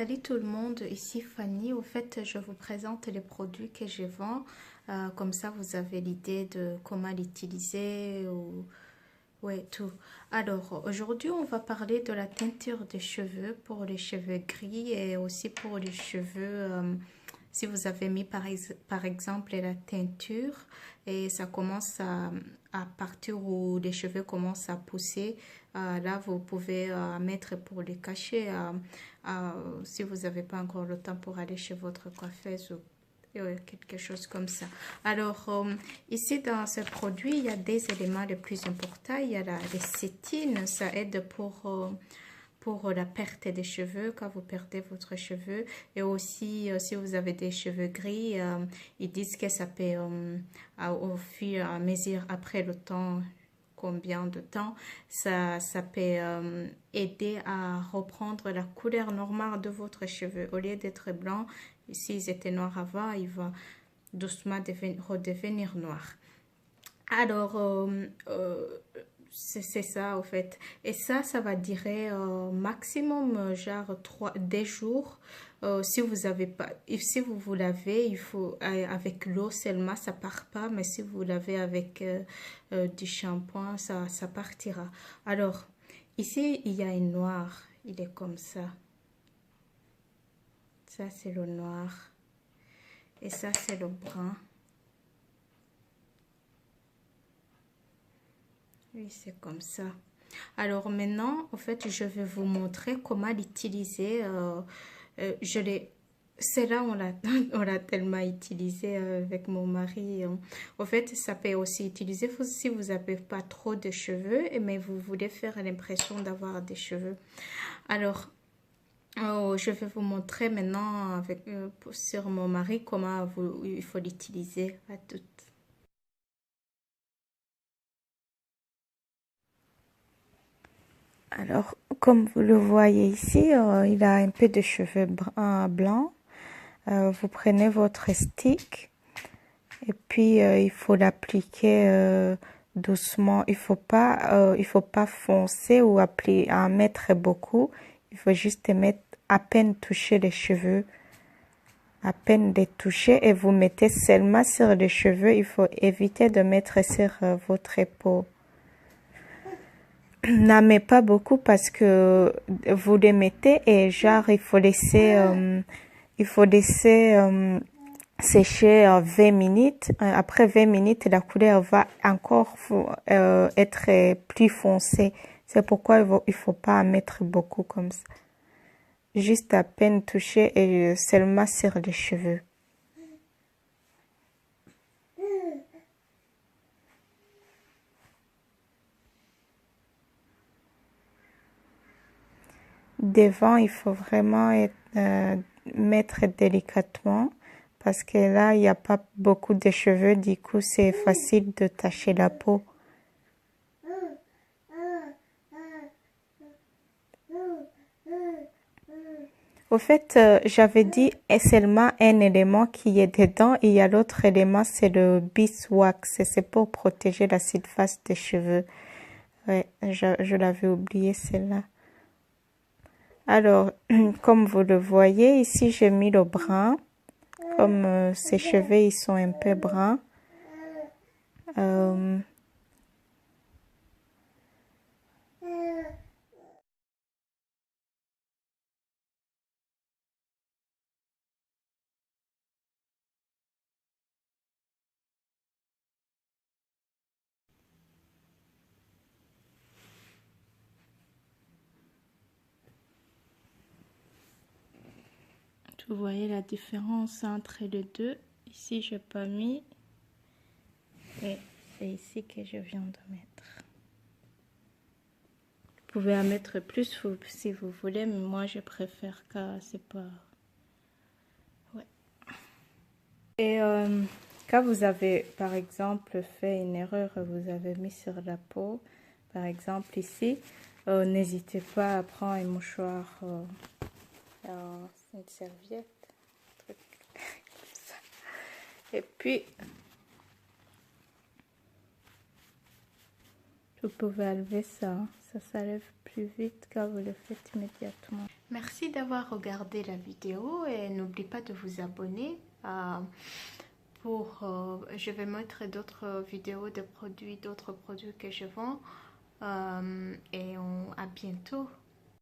Salut tout le monde, ici Fanny. Au fait, je vous présente les produits que je vends. Comme ça, vous avez l'idée de comment l'utiliser ou ouais, tout. Alors, aujourd'hui, on va parler de la teinture des cheveux pour les cheveux gris et aussi pour les cheveux, si vous avez mis par exemple la teinture et ça commence à partir où les cheveux commencent à pousser, là, vous pouvez mettre pour les cacher si vous n'avez pas encore le temps pour aller chez votre coiffeuse ou quelque chose comme ça. Alors, ici dans ce produit, il y a des éléments les plus importants. Il y a la lécithine, ça aide pour la perte des cheveux, quand vous perdez votre cheveu. Et aussi, si vous avez des cheveux gris, ils disent que ça peut, au fur et à mesure, après le temps, combien de temps, ça peut aider à reprendre la couleur normale de votre cheveu. Au lieu d'être blanc, s'ils étaient noirs avant, il va doucement redevenir noir. Alors, c'est ça, au fait. Et ça va durer maximum, genre des jours. Si vous avez pas, si vous lavez, il faut, avec l'eau seulement, ça part pas. Mais si vous lavez avec du shampoing, ça partira. Alors, ici, il y a un noir. Il est comme ça. Ça, c'est le noir. Et ça, c'est le brun. Oui, c'est comme ça. Alors maintenant, en fait, je vais vous montrer comment l'utiliser. Je l'ai, c'est là on l'a tellement utilisé avec mon mari. En fait, ça peut aussi utiliser si vous n'avez pas trop de cheveux, mais vous voulez faire l'impression d'avoir des cheveux. Alors, je vais vous montrer maintenant sur mon mari comment il faut l'utiliser à tout. Alors, comme vous le voyez ici, il a un peu de cheveux blancs. Vous prenez votre stick et puis il faut l'appliquer doucement. Il faut pas foncer ou en mettre beaucoup. Il faut juste mettre à peine toucher les cheveux, à peine les toucher et vous mettez seulement sur les cheveux. Il faut éviter de mettre sur votre épaule. N'en mets pas beaucoup parce que vous les mettez et genre il faut laisser sécher 20 minutes. Après 20 minutes, la couleur va encore être plus foncée. C'est pourquoi il faut pas en mettre beaucoup comme ça. Juste à peine toucher et seulement sur les cheveux. Devant, il faut vraiment mettre délicatement parce que là, il n'y a pas beaucoup de cheveux. Du coup, c'est facile de tacher la peau. Au fait, j'avais dit seulement un élément qui est dedans. Il y a l'autre élément, c'est le beeswax. C'est pour protéger la surface des cheveux. Ouais, je l'avais oublié celle-là. Alors, comme vous le voyez, ici j'ai mis le brun. Comme ses cheveux, ils sont un peu bruns. Vous voyez la différence entre les deux. Ici, je n'ai pas mis. Et c'est ici que je viens de mettre. Vous pouvez en mettre plus si vous voulez, mais moi, je préfère que c'est pas... Ouais. Et quand vous avez, par exemple, fait une erreur, vous avez mis sur la peau, par exemple ici, n'hésitez pas à prendre un mouchoir, une serviette, un truc comme ça. Et puis, vous pouvez enlever ça, ça s'enlève plus. plus vite car vous le faites immédiatement. Merci d'avoir regardé la vidéo et n'oubliez pas de vous abonner. Je vais mettre d'autres vidéos de produits, d'autres produits que je vends. À bientôt.